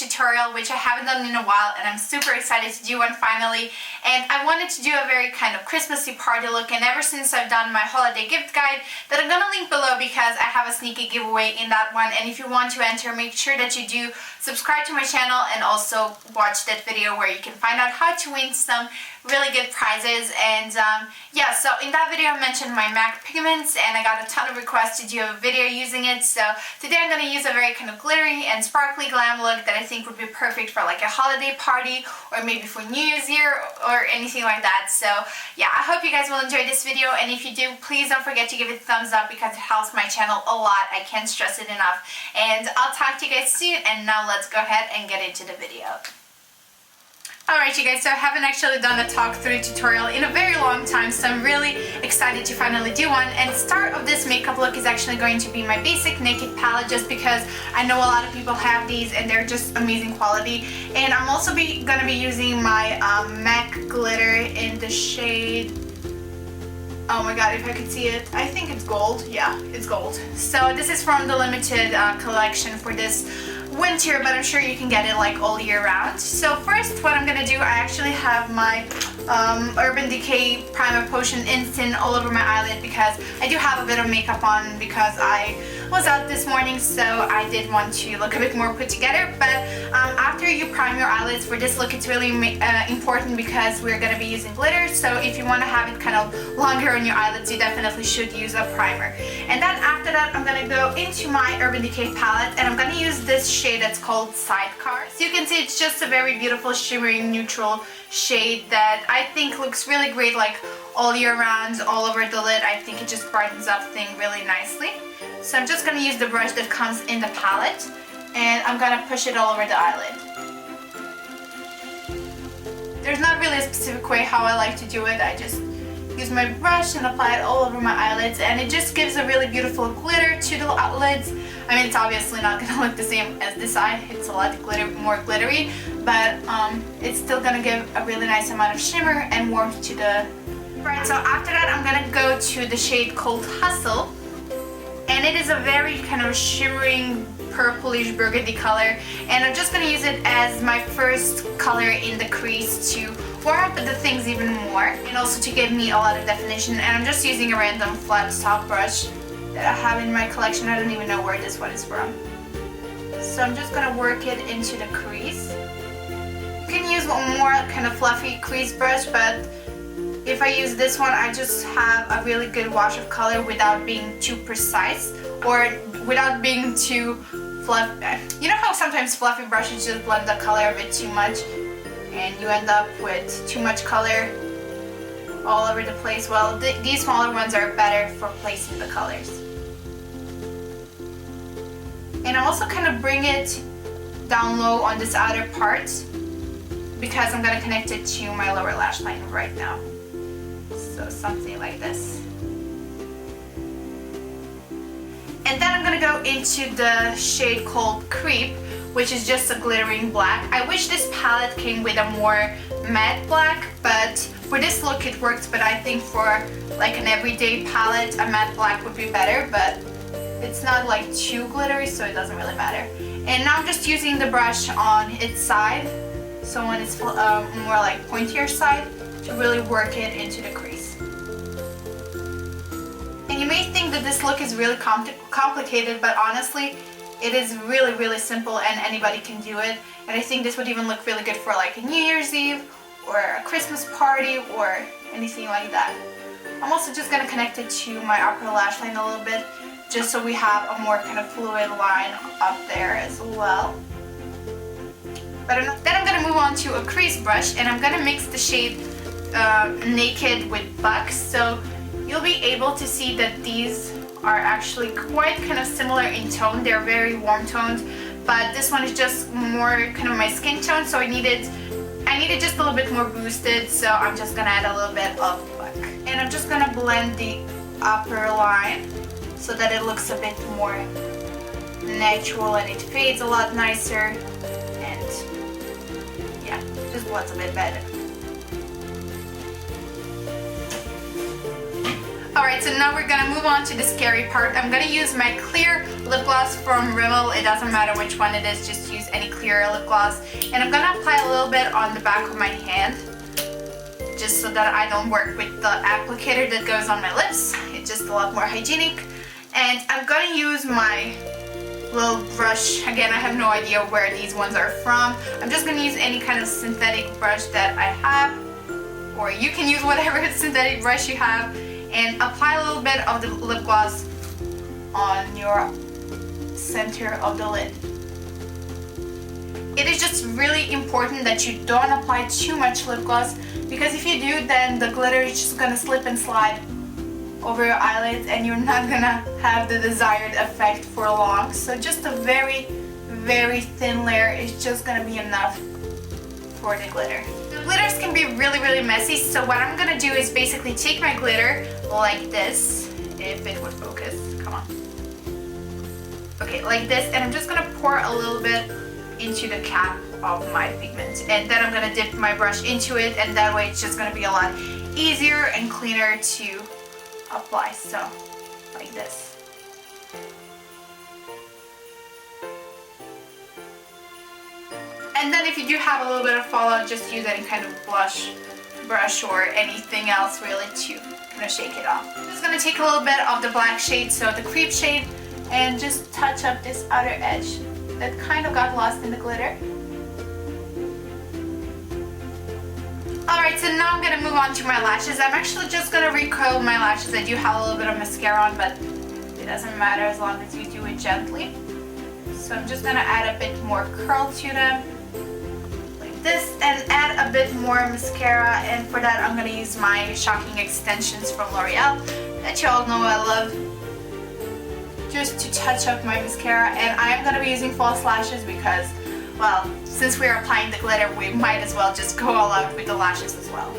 tutorial, which I haven't done in a while, and I'm super excited to do one finally. And I wanted to do a very kind of Christmassy party look, and ever since I've done my holiday gift guide that I'm gonna link below because I have a sneaky giveaway in that one, and if you want to enter, make sure that you do subscribe to my channel and also watch that video where you can find out how to win some really good prizes. And yeah, so in that video I mentioned my MAC pigments, and I got a ton of requests to do a video using it. So today I'm going to use a very kind of glittery and sparkly glam look that I think would be perfect for like a holiday party or maybe for New Year's Eve or anything like that. So yeah, I hope you guys will enjoy this video, and if you do, please don't forget to give it a thumbs up because it helps my channel a lot. I can't stress it enough. And I'll talk to you guys soon, and now let's go ahead and get into the video. Alright you guys, so I haven't actually done a talk through tutorial in a very long time, so I'm really excited to finally do one. And the start of this makeup look is actually going to be my basic Naked palette, just because I know a lot of people have these and they're just amazing quality. And I'm also going to be using my MAC glitter in the shade, oh my god, if I could see it, I think it's gold. Yeah, it's gold. So this is from the limited collection for this winter, but I'm sure you can get it like all year round. So first, what I'm gonna do, I actually have my Urban Decay Primer Potion Instant all over my eyelid because I do have a bit of makeup on because I was out this morning, so I did want to look a bit more put together. But after you prime your eyelids for this look, it's really important because we're gonna be using glitter. So if you want to have it kind of longer on your eyelids, you definitely should use a primer. And then after that, I'm gonna go into my Urban Decay palette, and I'm gonna use this shade that's called Sidecar. So you can see it's just a very beautiful shimmering neutral shade that I think looks really great like all year round, all over the lid. I think it just brightens up things really nicely. So I'm just going to use the brush that comes in the palette, and I'm going to push it all over the eyelid. There's not really a specific way how I like to do it. I just use my brush and apply it all over my eyelids, and it just gives a really beautiful glitter to the eyelids. I mean, it's obviously not going to look the same as this eye. It's a lot more glittery, but it's still going to give a really nice amount of shimmer and warmth to the... Right, so after that I'm going to go to the shade called Hustle, and it is a very kind of shimmering purplish burgundy color, and I'm just going to use it as my first color in the crease to warm up the things even more, and also to give me a lot of definition. And I'm just using a random flat top brush that I have in my collection. I don't even know where this one is from. So I'm just going to work it into the crease. You can use one more kind of fluffy crease brush, but if I use this one, I just have a really good wash of color without being too precise or without being too fluffy. You know how sometimes fluffy brushes just blend the color a bit too much and you end up with too much color all over the place? Well, these smaller ones are better for placing the colors. And I also kind of bring it down low on this outer part because I'm going to connect it to my lower lash line right now. So something like this. And then I'm going to go into the shade called Creep, which is just a glittering black. I wish this palette came with a more matte black, but for this look it works. But I think for like an everyday palette, a matte black would be better, but it's not like too glittery, so it doesn't really matter. And now I'm just using the brush on its side, so on its more like pointier side, to really work it into the crease. And you may think that this look is really complicated, but honestly, it is really, really simple and anybody can do it. And I think this would even look really good for like a New Year's Eve or a Christmas party or anything like that. I'm also just going to connect it to my upper lash line a little bit, just so we have a more kind of fluid line up there as well. But then I'm going to move on to a crease brush, and I'm going to mix the shade Naked with Bucks, so you'll be able to see that these are actually quite kind of similar in tone. They're very warm toned, but this one is just more kind of my skin tone, so I needed just a little bit more boosted, so I'm just gonna add a little bit of Buck. And I'm just gonna blend the upper line so that it looks a bit more natural and it fades a lot nicer, and yeah, just blends a bit better. Alright, so now we're gonna move on to the scary part. I'm gonna use my clear lip gloss from Rimmel. It doesn't matter which one it is, just use any clear lip gloss. And I'm gonna apply a little bit on the back of my hand, just so that I don't work with the applicator that goes on my lips. It's just a lot more hygienic. And I'm gonna use my little brush. Again, I have no idea where these ones are from. I'm just gonna use any kind of synthetic brush that I have, or you can use whatever synthetic brush you have, and apply a little bit of the lip gloss on your center of the lid. It is just really important that you don't apply too much lip gloss, because if you do, then the glitter is just gonna slip and slide over your eyelids and you're not gonna have the desired effect for long. So just a very, very thin layer is just gonna be enough for the glitter. The glitters can be really, really messy, so what I'm gonna do is basically take my glitter like this, if it would focus, come on. Okay, like this, and I'm just gonna pour a little bit into the cap of my pigment, and then I'm gonna dip my brush into it, and that way it's just gonna be a lot easier and cleaner to apply. So like this. And then if you do have a little bit of fallout, just use any kind of blush brush or anything else really to kind of shake it off. I'm just gonna take a little bit of the black shade, so the creep shade, and just touch up this outer edge that kind of got lost in the glitter. Alright, so now I'm going to move on to my lashes. I'm actually just going to recoil my lashes. I do have a little bit of mascara on, but it doesn't matter as long as you do it gently. So I'm just going to add a bit more curl to them, like this, and add a bit more mascara. And for that, I'm going to use my Shocking Extensions from L'Oreal that you all know I love, just to touch up my mascara. And I am going to be using false lashes because, well, since we're applying the glitter, we might as well just go all out with the lashes as well.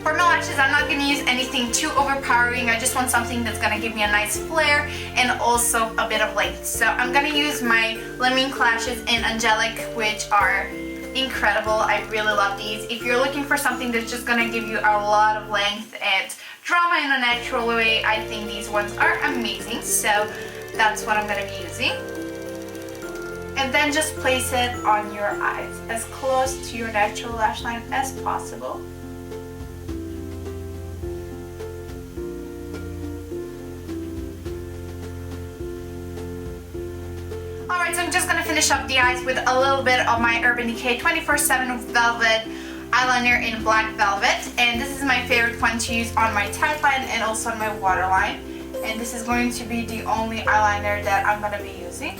For my lashes, I'm not going to use anything too overpowering. I just want something that's going to give me a nice flare and also a bit of length. So I'm going to use my Mink lashes in Angelic, which are incredible. I really love these. If you're looking for something that's just going to give you a lot of length and drama in a natural way, I think these ones are amazing. So that's what I'm going to be using. And then just place it on your eyes as close to your natural lash line as possible. Alright, so I'm just going to finish up the eyes with a little bit of my Urban Decay 24/7 Velvet eyeliner in Black Velvet. And this is my favorite one to use on my tight line and also on my waterline. And this is going to be the only eyeliner that I'm going to be using.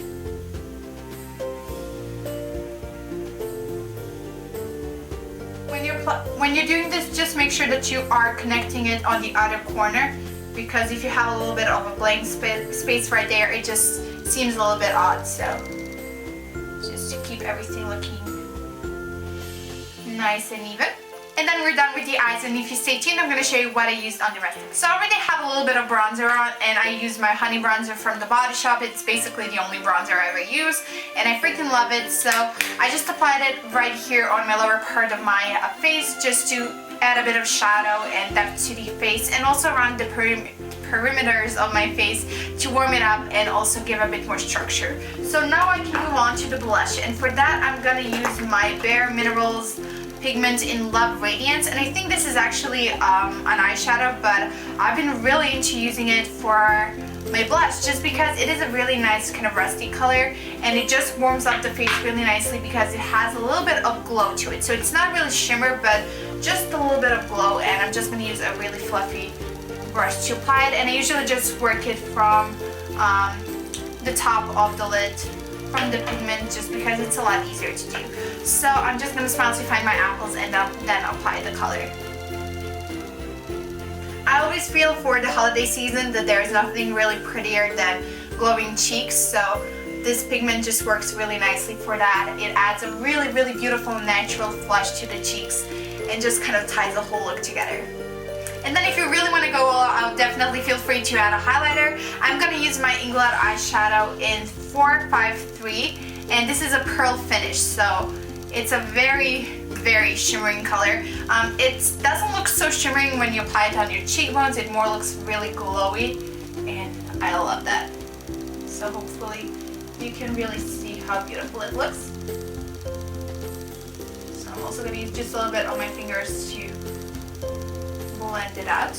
When you're doing this, just make sure that you are connecting it on the outer corner, because if you have a little bit of a blank space right there, it just seems a little bit odd. So just to keep everything looking nice and even. And then we're done with the eyes, and if you stay tuned, I'm going to show you what I used on the rest of it. So I already have a little bit of bronzer on, and I used my Honey Bronzer from the Body Shop. It's basically the only bronzer I ever use, and I freaking love it. So I just applied it right here on my lower part of my face, just to add a bit of shadow and depth to the face, and also around the perimeters of my face to warm it up and also give a bit more structure. So now I can move on to the blush, and for that I'm going to use my BareMinerals pigment in Love Radiance, and I think this is actually an eyeshadow, but I've been really into using it for my blush just because it is a really nice kind of rusty color, and it just warms up the face really nicely because it has a little bit of glow to it. So it's not really shimmer, but just a little bit of glow, and I'm just going to use a really fluffy brush to apply it, and I usually just work it from the top of the lid, from the pigment, just because it's a lot easier to do. So I'm just going to smile to find my apples and then apply the color. I always feel for the holiday season that there's nothing really prettier than glowing cheeks, so this pigment just works really nicely for that. It adds a really, really beautiful natural flush to the cheeks and just kind of ties the whole look together. And then if you really want to go all out, definitely feel free to add a highlighter. I'm going to use my Inglot Eyeshadow in 453, and this is a pearl finish, so it's a very, very shimmering color. It doesn't look so shimmering when you apply it on your cheekbones. It more looks really glowy, and I love that. So hopefully you can really see how beautiful it looks. So I'm also going to use just a little bit on my fingers to blend it out.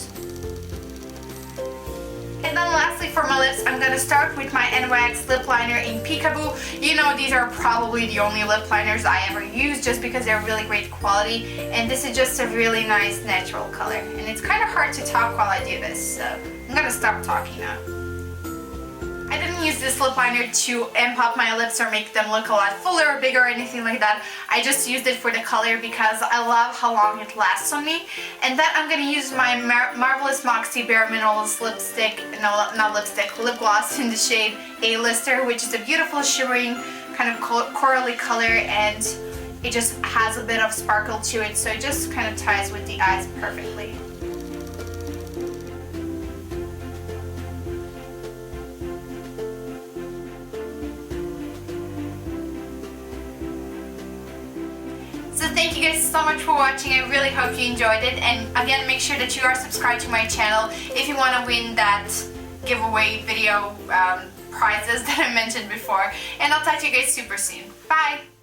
And then lastly for my lips, I'm going to start with my NYX lip liner in Peekaboo. You know, these are probably the only lip liners I ever use just because they're really great quality. And this is just a really nice natural color. And it's kind of hard to talk while I do this, so I'm going to stop talking now. I didn't use this lip liner to amp up my lips or make them look a lot fuller or bigger or anything like that. I just used it for the color because I love how long it lasts on me. And then I'm going to use my Marvelous Moxie BareMinerals lipstick, no, not lipstick, lip gloss in the shade A-Lister, which is a beautiful shimmering kind of corally color, and it just has a bit of sparkle to it, so it just kind of ties with the eyes perfectly. So thank you guys so much for watching. I really hope you enjoyed it. And again, make sure that you are subscribed to my channel if you want to win that giveaway video prizes that I mentioned before. And I'll talk to you guys super soon. Bye!